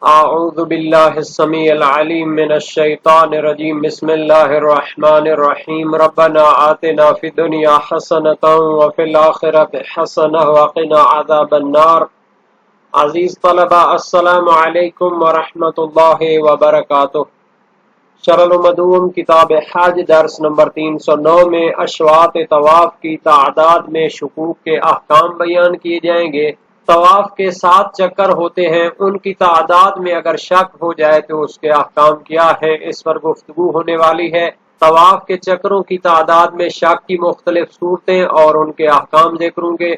اعوذ باللہ السمیع العلیم من الشیطان الرجیم بسم اللہ الرحمن الرحیم ربنا آتنا فی الدنیا حسنة وفی الآخرۃ حسنة وقنا عذاب النار۔ عزیز طلبہ، السلام علیکم ورحمۃ اللہ وبرکاتہ۔ شرح المدوم کتاب حج درس نمبر 309 میں اشواط طواف کی تعداد میں شکوک کے احکام بیان کیے جائیں گے۔ طواف کے 7 چکر ہوتے ہیں، ان کی تعداد میں اگر شک ہو جائے تو اس کے احکام کیا ہیں، اس پر گفتگو ہونے والی ہے۔ طواف کے چکروں کی تعداد میں شک کی مختلف صورتیں اور ان کے احکام ذکر ہوں گے۔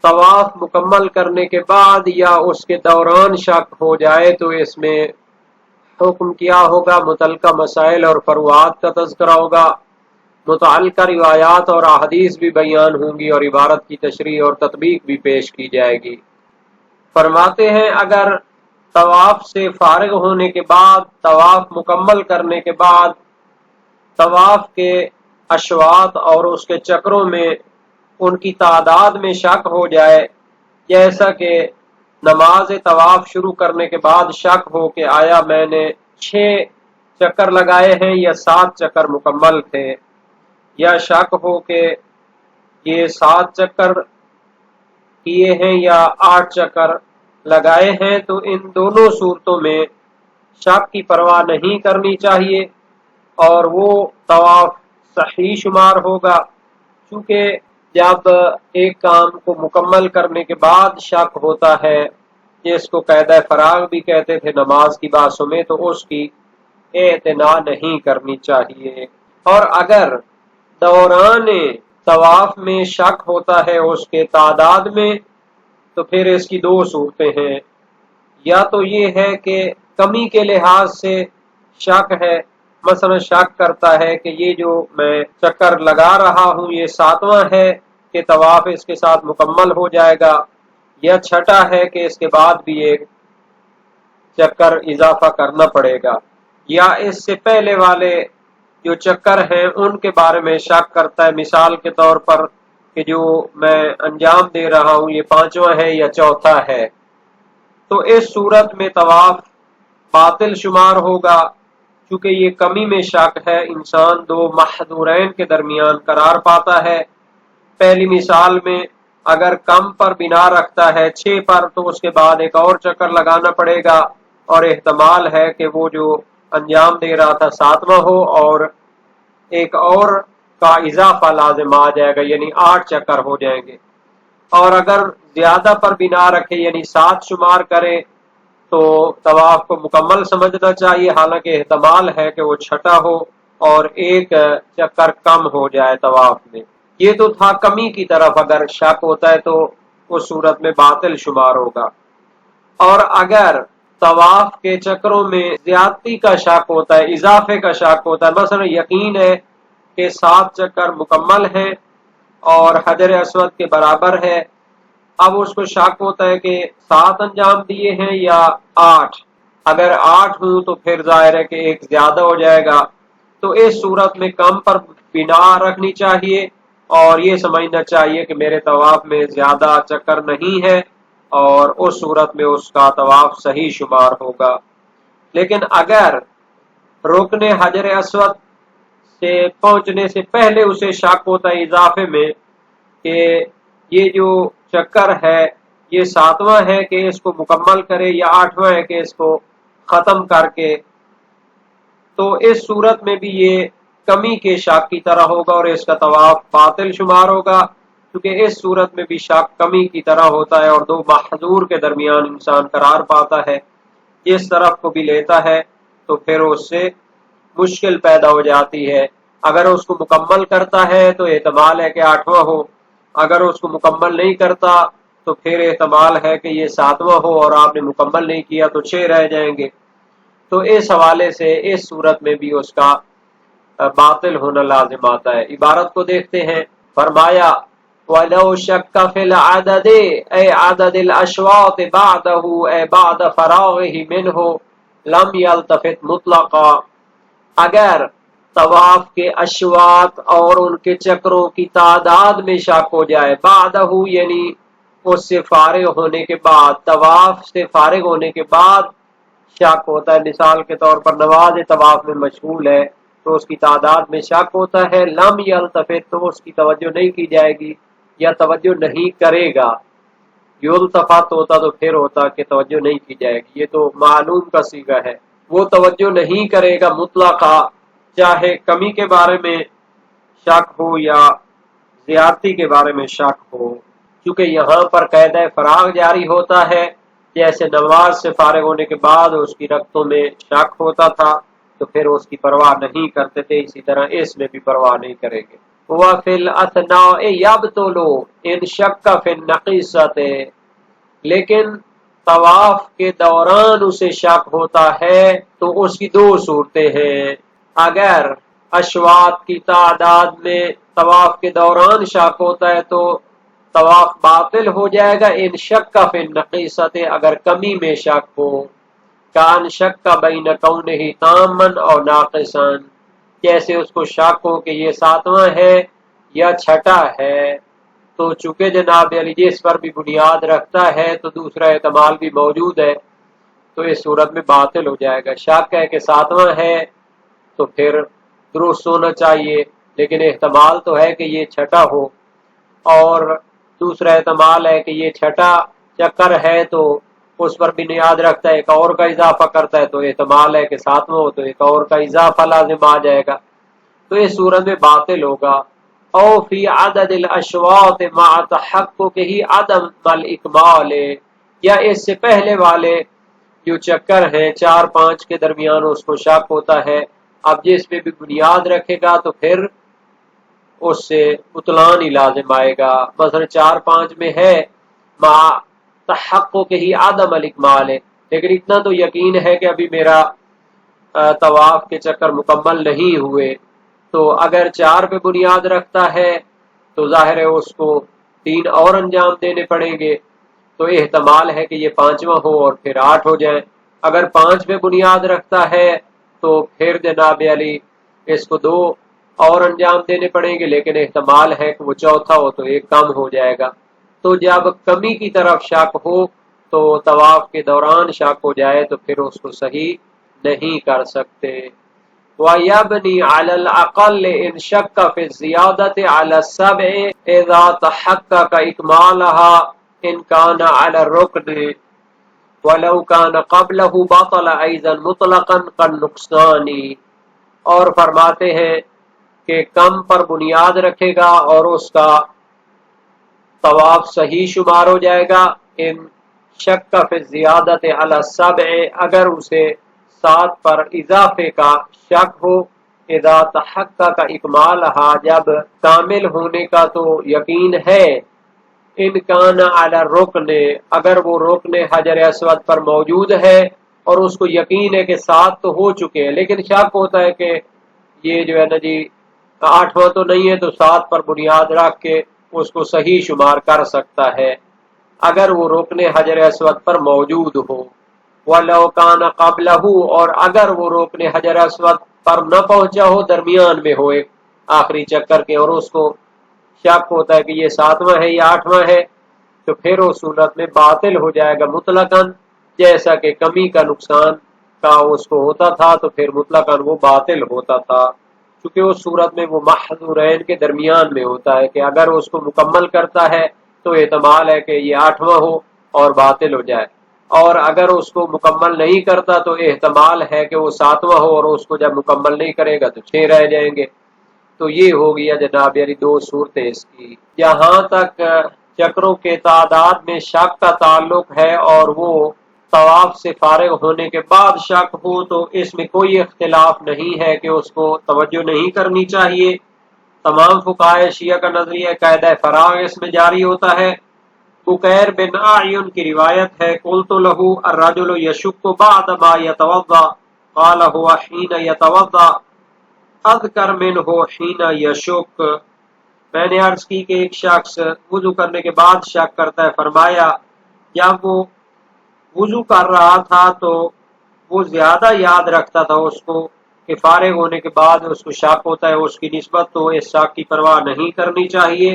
طواف مکمل کرنے کے بعد یا اس کے دوران شک ہو جائے تو اس میں حکم کیا ہوگا، متعلقہ مسائل اور فروعات کا تذکرہ ہوگا، متعلقہ روایات اور احادیث بھی بیان ہوں گی اور عبارت کی تشریح اور تطبیق بھی پیش کی جائے گی۔ فرماتے ہیں اگر طواف سے فارغ ہونے کے بعد، طواف مکمل کرنے کے بعد طواف کے اشواط اور اس کے چکروں میں ان کی تعداد میں شک ہو جائے، جیسا کہ نماز طواف شروع کرنے کے بعد شک ہو کہ آیا میں نے 6 چکر لگائے ہیں یا 7 چکر مکمل تھے، یا شک ہو کہ یہ 7 چکر کیے ہیں یا 8 چکر لگائے ہیں، تو ان دونوں صورتوں میں شک کی پرواہ نہیں کرنی چاہیے اور وہ طواف صحیح شمار ہوگا، کیونکہ جب ایک کام کو مکمل کرنے کے بعد شک ہوتا ہے، جس کو قاعدہ فراغ بھی کہتے تھے نماز کی بحثوں میں، تو اس کی اعتنا نہیں کرنی چاہیے۔ اور اگر دوران طواف میں شک ہوتا ہے اس کے تعداد میں، تو پھر اس کی 2 صورتیں ہیں۔ یا تو یہ ہے کہ کمی کے لحاظ سے شک ہے، مثلا شک کرتا ہے کہ یہ جو میں چکر لگا رہا ہوں یہ 7واں ہے کہ طواف اس کے ساتھ مکمل ہو جائے گا، یا چھٹا ہے کہ اس کے بعد بھی ایک چکر اضافہ کرنا پڑے گا، یا اس سے پہلے والے جو چکر ہیں ان کے بارے میں شک کرتا ہے، مثال کے طور پر کہ جو میں انجام دے رہا ہوں یہ 5واں ہے یا 4تھا ہے، تو اس صورت میں طواف باطل شمار ہوگا، کیونکہ یہ کمی میں شک ہے، انسان 2 محظورین کے درمیان قرار پاتا ہے۔ پہلی مثال میں اگر کم پر بنا رکھتا ہے 6 پر، تو اس کے بعد ایک اور چکر لگانا پڑے گا، اور احتمال ہے کہ وہ جو انجام دے رہا تھا 7واں ہو اور ایک اور کا اضافہ لازم آ جائے گا، یعنی 8 چکر ہو جائیں گے۔ اور اگر زیادہ پر بنا رکھے یعنی 7 شمار کرے تو طواف کو مکمل سمجھنا چاہیے، حالانکہ احتمال ہے کہ وہ چھٹا ہو اور ایک چکر کم ہو جائے طواف میں۔ یہ تو تھا کمی کی طرف، اگر شک ہوتا ہے تو اس صورت میں باطل شمار ہوگا۔ اور اگر طواف کے چکروں میں زیادتی کا شک ہوتا ہے، اضافے کا شک ہوتا ہے، مثلا یقین ہے کہ 7 چکر مکمل ہیں اور حجر اسود کے برابر ہے، اب اس کو شک ہوتا ہے کہ 7 انجام دیے ہیں یا 8، اگر 8 ہوں تو پھر ظاہر ہے کہ ایک زیادہ ہو جائے گا، تو اس صورت میں کم پر بنا رکھنی چاہیے اور یہ سمجھنا چاہیے کہ میرے طواف میں زیادہ چکر نہیں ہے، اور اس صورت میں اس کا طواف صحیح شمار ہوگا۔ لیکن اگر رکن حجر اسود سے پہنچنے سے پہلے اسے شک ہوتا ہے اضافے میں کہ یہ جو چکر ہے یہ 7واں ہے کہ اس کو مکمل کرے یا 8واں ہے کہ اس کو ختم کر کے، تو اس صورت میں بھی یہ کمی کے شک کی طرح ہوگا اور اس کا طواف باطل شمار ہوگا، کیونکہ اس صورت میں بھی شک کمی کی طرح ہوتا ہے اور 2 محظور کے درمیان انسان قرار پاتا ہے، جس طرف کو بھی لیتا ہے تو پھر اس سے مشکل پیدا ہو جاتی ہے۔ اگر اس کو مکمل کرتا ہے تو احتمال ہے کہ 8واں ہو، اگر اس کو مکمل نہیں کرتا تو پھر احتمال ہے کہ یہ 7واں ہو اور آپ نے مکمل نہیں کیا تو 6 رہ جائیں گے۔ تو اس حوالے سے اس صورت میں بھی اس کا باطل ہونا لازم آتا ہے۔ عبارت کو دیکھتے ہیں، فرمایا وَلَوْ شَكَّ فِي الْعَدَدِ أَيْ عَدَدِ الْأَشْوَاطِ بَعْدَهُ أَيْ بَعْدَ فَرَاغِهِ مِنْهُ لَمْ يَلْتَفِتْ مُطْلَقًا، اگر طواف کے اشواط اور ان کے چکروں کی تعداد میں شک ہو جائے، بعدہ یعنی اس سے فارغ ہونے کے بعد، طواف سے فارغ ہونے کے بعد شک ہوتا ہے، مثال کے طور پر نماز طواف میں مشغول ہے تو اس کی تعداد میں شک ہوتا ہے، لم یلتفت تو اس کی توجہ نہیں کی جائے گی یا توجہ نہیں کرے گا، یلتفت ہوتا تو پھر ہوتا کہ توجہ نہیں کی جائے گی، یہ تو معلوم کا صیغہ ہے، وہ توجہ نہیں کرے گا مطلقہ، چاہے کمی کے بارے میں شک ہو یا زیادتی کے بارے میں شک ہو، کیونکہ یہاں پر قاعدہ فراغ جاری ہوتا ہے، جیسے نماز سے فارغ ہونے کے بعد اس کی رکعتوں میں شک ہوتا تھا تو پھر اس کی پرواہ نہیں کرتے تھے، اسی طرح اس میں بھی پرواہ نہیں کریں گے۔ وَفِي الْأَثْنَاءِ يَبْطُلُ إِنْ شَكَّ فِي النَّقِيصَةِ، لیکن طواف کے دوران اسے شک ہوتا ہے تو اس کی دو صورتیں ہیں، اگر اشواط کی تعداد میں طواف کے دوران شک ہوتا ہے تو طواف باطل ہو جائے گا، ان شک فی النقیصۃ، اگر کمی میں شک ہو، کان شک بین کونہ تامن اور ناقصان، جیسے اس کو شک ہو کہ یہ 7واں ہے یا چھٹا ہے، تو چونکہ جناب علی جس پر بھی بنیاد رکھتا ہے تو دوسرا احتمال بھی موجود ہے، تو اس صورت میں باطل ہو جائے گا۔ شک ہے کہ 7واں ہے تو پھر درست ہونا چاہیے، لیکن احتمال تو ہے کہ یہ چھٹا ہو، اور دوسرا احتمال ہے کہ یہ چھٹا چکر ہے تو اس پر بھی بنیاد رکھتا ہے، ایک اور کا اضافہ کرتا ہے تو احتمال ہے کہ 7واں ہو تو ایک اور کا اضافہ لازم آ جائے گا، تو اس صورت میں باطل ہوگا۔ او فی عدد الاشواط مع تحقق ہی عدم الاکمال، یا اس سے پہلے والے جو چکر ہیں 4-5 کے درمیان اس کو شک ہوتا ہے، اب جس پہ بھی بنیاد رکھے گا تو پھر اس سے بطلان ہی لازم آئے گا، مثلا 4-5 میں ہے مع تحقق ہی عدم الاکمال ہے، لیکن اتنا تو یقین ہے کہ ابھی میرا طواف کے چکر مکمل نہیں ہوئے، تو اگر 4 پہ بنیاد رکھتا ہے تو ظاہر ہے اس کو 3 اور انجام دینے پڑیں گے، تو احتمال ہے کہ یہ 5واں ہو اور پھر 8 ہو جائیں، اگر 5 پہ بنیاد رکھتا ہے تو پھر جناب علی اس کو 2 اور انجام دینے پڑیں گے، لیکن احتمال ہے کہ وہ چوتھا ہو تو ایک کم ہو جائے گا، تو جب کمی کی طرف شک ہو تو طواف کے دوران شک ہو جائے تو پھر اس کو صحیح نہیں کر سکتے۔ وَيَبْنِي عَلَى الْأَقَلِّ إِنْ شَكَّ فِي الزِّيَادَةِ عَلَى السَّبْعِ إِذَا تَحَقَّقَ إِكْمَالَهَا إِنْ كَانَ عَلَى الرُّكْنِ وَلَوْ كَانَ قَبْلَهُ بَطَلَ أَيْضًا مُطْلَقًا كَالنُّقْصَانِ، اور فرماتے ہیں کہ کم پر بنیاد رکھے گا اور اس کا طواف صحیح شمار ہو جائے گا، ان شک فی الزیادۃ علی السبع، اگر اسے 7 پر اضافے کا شک ہو، اذا تحقق اکمالہا، جب کامل ہونے کا تو یقین ہے، ان کان علی الرکن، اگر وہ رکن حجر اسود پر موجود ہے اور اس کو یقین ہے کہ 7 تو ہو چکے ہیں، لیکن شک ہوتا ہے کہ یہ جو ہے نا جی 8واں تو نہیں ہے، تو 7 پر بنیاد رکھ کے اس کو صحیح شمار کر سکتا ہے اگر وہ رکن حجر اسود پر موجود ہو۔ وَلَوْ كَانَ قَبْلَهُ، اور اگر وہ رکن حجر اسود پر نہ پہنچا ہو، درمیان میں ہو ایک آخری چکر کے، اور اس کو شک ہوتا ہے کہ یہ 7واں ہے یا 8واں ہے، تو پھر اس صورت میں باطل ہو جائے گا مطلقاً، جیسا کہ کمی کا نقصان کا اس کو ہوتا تھا تو پھر مطلقاً وہ باطل ہوتا تھا، کیونکہ اس صورت میں وہ محظورین کے درمیان میں ہوتا ہے کہ اگر اس کو مکمل کرتا ہے تو احتمال ہے کہ یہ 8واں ہو اور باطل ہو جائے، اور اگر اس کو مکمل نہیں کرتا تو احتمال ہے کہ وہ 7واں ہو اور اس کو جب مکمل نہیں کرے گا تو 6 رہ جائیں گے، تو یہ ہو گیا جناب یعنی 2 صورتیں اس کی۔ جہاں تک چکروں کے تعداد میں شک کا تعلق ہے اور وہ طواف سے فارغ ہونے کے بعد شک ہو، تو اس میں کوئی اختلاف نہیں ہے کہ اس کو توجہ نہیں کرنی چاہیے، تمام فقہائے شیعہ کا نظریہ قاعدہ فراغ اس میں جاری ہوتا ہے۔ بکیر بن اعین کی روایت ہے، قلت له الرجل يشك بعد ما يتوضا قال هو حين يتوضا اذكر منه حين يشك، میں نے عرض کی کہ ایک شخص وضو کرنے کے بعد شک کرتا ہے، فرمایا جب وہ وضو کر رہا تھا تو وہ زیادہ یاد رکھتا تھا اس کو کہ فارغ ہونے کے بعد اس کو شک ہوتا ہے، اس کی نسبت تو اس شک کی پرواہ نہیں کرنی چاہیے۔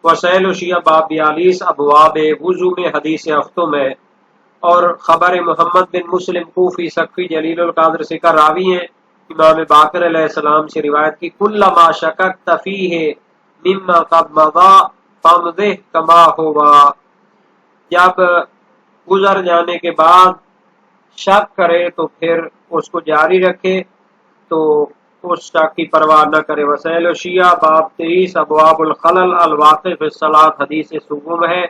وسائل شیعہ باب 42 ابواب وضو میں حدیث اختم ہے، اور خبر محمد بن مسلم کوفی سقفی جلیل القدر سے کا راوی ہیں، امام باقر علیہ السلام سے روایت کی کلما شککت فیہ مما قد مضى فامضہ کما ہوا، جب گزر جانے کے بعد شک کرے تو پھر اس کو جاری رکھے، تو اس شک کی پرواہ نہ کرے۔ وسائل الشیعہ باب 23 ابواب الخلل الواقع فی الصلاۃ حدیث سوم ہے،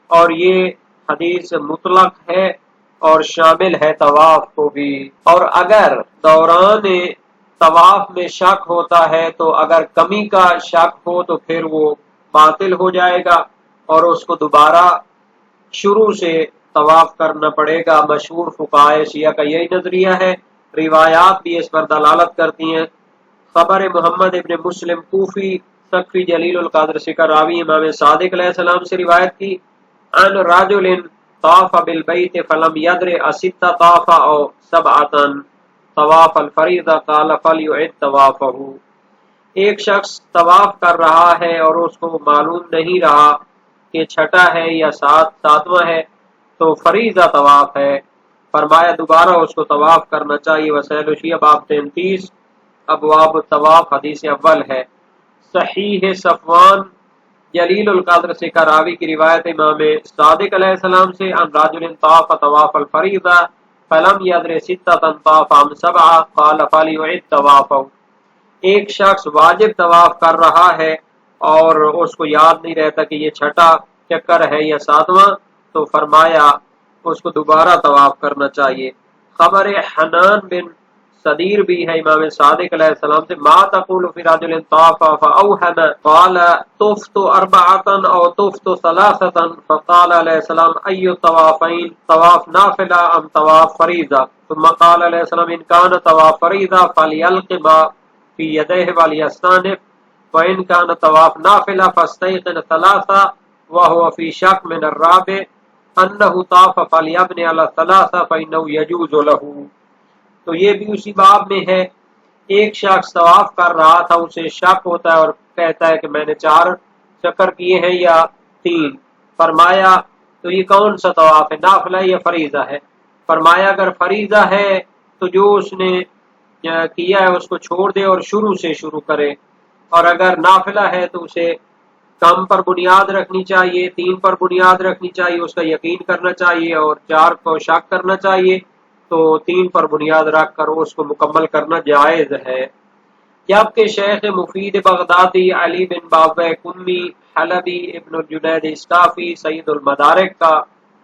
اور یہ حدیث مطلق ہے اور شامل ہے طواف کو بھی۔ اور اگر دوران طواف میں شک ہوتا ہے تو اگر کمی کا شک ہو تو پھر وہ باطل ہو جائے گا اور اس کو دوبارہ شروع سے طواف کرنا پڑے گا۔ مشہور فقہائے شیعہ کا یہی نظریہ ہے، روایات بھی اس پر دلالت کرتی ہیں۔ خبر محمد ابن مسلم کوفی سقفی جلیل القدر سے کا راوی امام صادق علیہ السلام سے روایت کی ان رجل طاف بالبیت فلم یدر است طاف او سبعتا طواف الفریضہ قال فلیعد طوافہ، ایک شخص طواف کر رہا ہے اور اس کو معلوم نہیں رہا کہ چھٹا ہے یا ساتواں ہے تو فریضہ طواف ہے، فرمایا دوبارہ اس کو طواف کرنا چاہیے۔ وسائل الشیعہ باب 33 ابواب الطواف حدیث اول ہے۔ صحیح صفوان جلیل القدر سے کا راوی کی روایت امام صادق علیہ السلام سے ان رجل طاف طواف الفریضہ فلم یدر ستۃ طاف ام سبعہ قال فلیعد طوافہ، ایک شخص واجب طواف کر رہا ہے اور اس کو یاد نہیں رہتا کہ یہ چھٹا چکر ہے یا ساتواں، تو فرمایا اس کو دوبارہ طواف کرنا چاہیے۔ خبر حنان بن صدیر بھی ہے امام صادق علیہ السلام سے ما تقول فی رجل طاف فاوہم قال طفت اربعتا او طفت ثلاثتا فقال علیہ السلام ای الطوافین طواف نافلہ ام طواف فریضہ، ثم قال علیہ السلام ان کان طواف فریضہ فلیلق ما فی یدیہ ولیستانف وان کان طواف نافلہ فاستیقن ثلاثہ وهو فی شک من الرابع انہ طاف فلیبن علی الثلاثہ فانہ یجوز لہ۔ تو یہ بھی اسی باب میں ہے، ایک شخص طواف کر رہا تھا، اسے شک ہوتا ہے اور کہتا ہے کہ میں نے 4 چکر کیے ہیں یا 3، فرمایا تو یہ کون سا طواف ہے، نافلہ یا فریضہ ہے؟ فرمایا اگر فریضہ ہے تو جو اس نے کیا ہے اس کو چھوڑ دے اور شروع سے شروع کرے، اور اگر نافلہ ہے تو اسے کم پر بنیاد رکھنی چاہیے، 3 پر بنیاد رکھنی چاہیے، اس کا یقین کرنا چاہیے، اور 4 کو شک کرنا چاہیے، تو 3 پر بنیاد رکھ کر اس کو مکمل کرنا جائز ہے۔ جبکہ شیخ مفید بغدادی، علی بن بابہ کمی، حلبی، ابن الجنید اسکافی، سید المدارک کا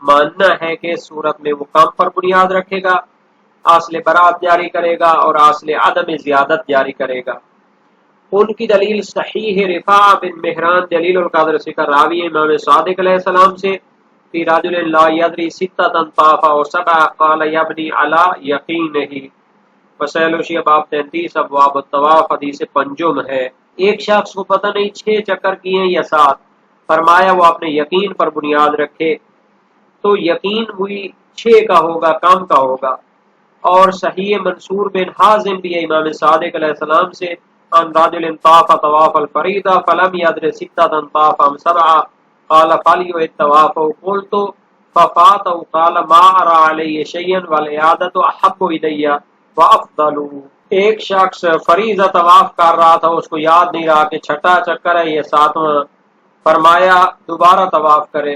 ماننا ہے کہ اس صورت میں وہ کم پر بنیاد رکھے گا، اصل برات جاری کرے گا اور اصل عدم زیادت جاری کرے گا۔ ان کی دلیل صحیح رفاع بن مہران جلیل القدر سے کا راوی امام صادق علیہ السلام سے فی رجل لا یدری ستۃ طاف و سبع قال یبنی علی یقینہ۔ وسائل الشیعہ باب 33 ابواب الطواف حدیث پنجم ہے، ایک شخص کو پتہ نہیں 6 چکر کیے ہیں یا 7، فرمایا وہ اپنے یقین پر بنیاد رکھے، تو یقین ہوئی 6 کا ہوگا، کم کا ہوگا۔ اور صحیح منصور بن حازم بھی امام صادق علیہ السلام سے ان رجل طاف طواف الفریضہ فلم یدر ستۃ طاف ام سبعہ قال فلیعد طوافہ قلت ففات قال ما ارى علی شیئا والاعادۃ احب الی وافضل، ایک شخص فریضہ طواف کر رہا تھا، اس کو یاد نہیں رہا کہ چھٹا چکر ہے یا 7واں، فرمایا دوبارہ طواف کرے،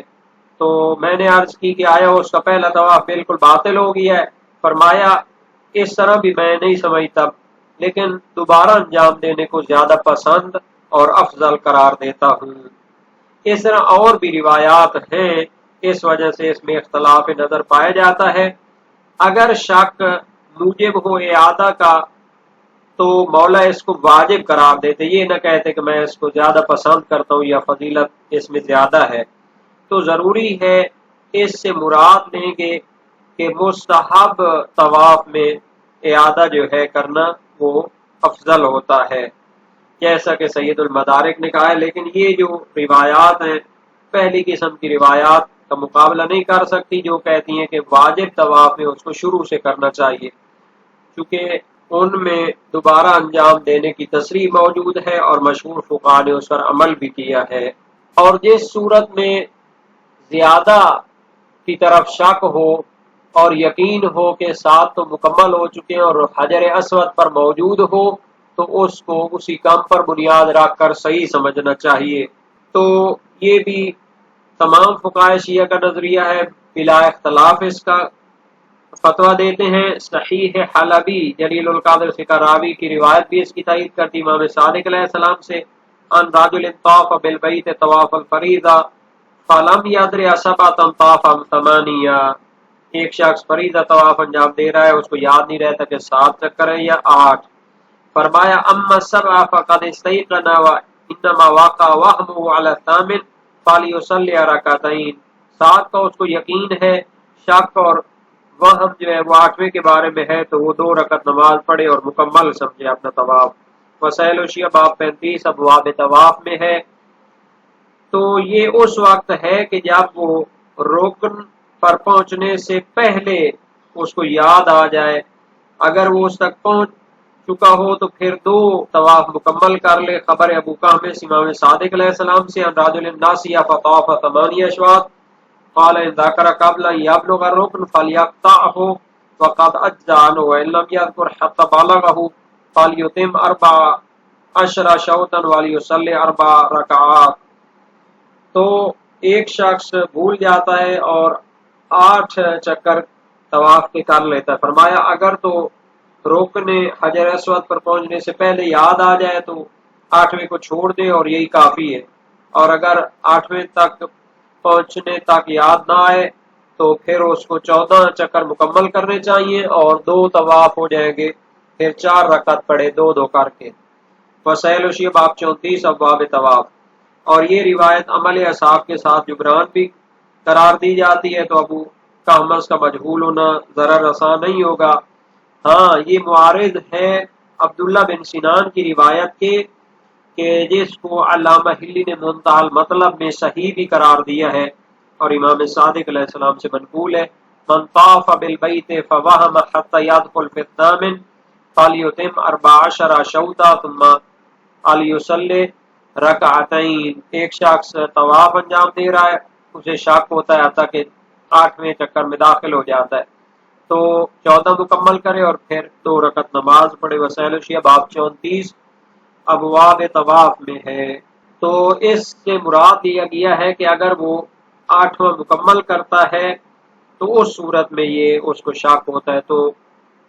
تو میں نے عرض کی کہ آیا اس کا پہلا طواف بالکل باطل ہو گیا ہے؟ فرمایا اس طرح بھی میں نہیں سمجھتا، لیکن دوبارہ انجام دینے کو زیادہ پسند اور افضل قرار دیتا ہوں۔ اس طرح اور بھی روایات ہیں، اس وجہ سے اس میں اختلاف نظر پایا جاتا ہے۔ اگر شک موجب ہو اعادہ کا تو مولا اس کو واجب قرار دیتے، یہ نہ کہتے کہ میں اس کو زیادہ پسند کرتا ہوں یا فضیلت اس میں زیادہ ہے، تو ضروری ہے اس سے مراد لیں گے کہ مستحب طواف میں اعادہ جو ہے کرنا وہ افضل ہوتا ہے، جیسا کہ سید المدارک نے کہا ہے۔ لیکن یہ جو روایات ہیں پہلی قسم کی روایات کا مقابلہ نہیں کر سکتی جو کہتی ہیں کہ واجب طواف میں اس کو شروع سے کرنا چاہیے، چونکہ ان میں دوبارہ انجام دینے کی تصریح موجود ہے اور مشہور فقہاء نے اس پر عمل بھی کیا ہے۔ اور جس صورت میں زیادہ کی طرف شک ہو اور یقین ہو کہ 7 تو مکمل ہو چکے ہیں اور حجر اسود پر موجود ہو تو اس کو اسی کام پر بنیاد رکھ کر صحیح سمجھنا چاہیے۔ تو یہ بھی تمام فقہائے شیعہ کا نظریہ ہے، بلا اختلاف اس کا فتویٰ دیتے ہیں۔ صحیح حلبی جلیل القدر فقہ راوی کی روایت بھی اس کی تائید کرتی امام صادق علیہ السلام سے، ان رجل طاف بالبیت طواف الفریضہ فلم یدر سبعۃ طاف ثمانیہ، ایک شخص فریضہ طواف انجام دے رہا ہے، اس کو یاد نہیں رہتا کہ 7 چکر ہیں یا 8، فرمایا اما السبع فقد استيقن وانما وقع وهمه على الثامن فليصلي ركعتين، 7 کا اس کو یقین ہے، شک اور وہم جو ہے وہ 8ویں کے بارے میں ہے تو وہ 2 رکعت نماز پڑھے اور مکمل سمجھے اپنا طواف۔ وسائل الشیعہ باب 35 ابواب طواف میں ہے۔ تو یہ اس وقت ہے کہ جب وہ رکن پر پہنچنے سے پہلے اس کو یاد آ جائے، اگر وہ اس تک پہنچ چکا ہو تو پھر 2 طواف مکمل کر لے۔ خبر ابو قحمص امام صادق علیہ السلام سے ان رجل ناسیہ فطاف 8 اشواط قال ان ذکر قبل ان یبلغ الرکن فلیقطعه وقد اجزا عنه وان لم یذکر حتى بلغه فلیتم 14 شوطا ولیصلی 4 رکعات۔ تو ایک شخص بھول جاتا ہے اور 8 چکر طواف کے کر لیتا ہے، فرمایا اگر تو رکن حجر اسود پر پہنچنے سے پہلے یاد آ جائے تو 8ویں کو چھوڑ دے اور یہی کافی ہے، اور اگر 8ویں تک پہنچنے تک یاد نہ آئے تو پھر اس کو 14 چکر مکمل کرنے چاہیے اور 2 طواف ہو جائیں گے، پھر 4 رکعت پڑھے 2 کر کے۔ وسائل الشیعہ باب 34 ابواب طواف، اور یہ روایت عمل اصحاب کے ساتھ جبران بھی قرار دی جاتی ہے، تو ابو قحمص کا مجہول ہونا ضرر رساں نہیں ہوگا۔ ہاں یہ معارض ہے عبداللہ بن سنان کی روایت کے کہ جس کو علامہ حلی نے منتہی المطلب میں صحیح بھی قرار دیا ہے اور امام صادق علیہ السلام سے منقول ہے، من طاف بالبیت فوہم حتی یدخل فی الثامن فلیتم 14 شوطا ثم لیصلی رکعتین، ایک شخص طواف انجام دے رہا ہے، اسے شک ہوتا ہے حتیٰ کہ 8ویں چکر میں داخل ہو جاتا ہے تو 14 مکمل کرے اور پھر 2 رکعت نماز پڑھے۔ وسائل الشیعہ باب 34 ابواب طواف میں ہے۔ تو اس سے مراد دیا گیا ہے کہ اگر وہ 8واں مکمل کرتا ہے تو اس صورت میں یہ اس کو شک ہوتا ہے، تو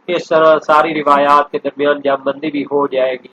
اس طرح ساری روایات کے درمیان جام بندی بھی ہو جائے گی۔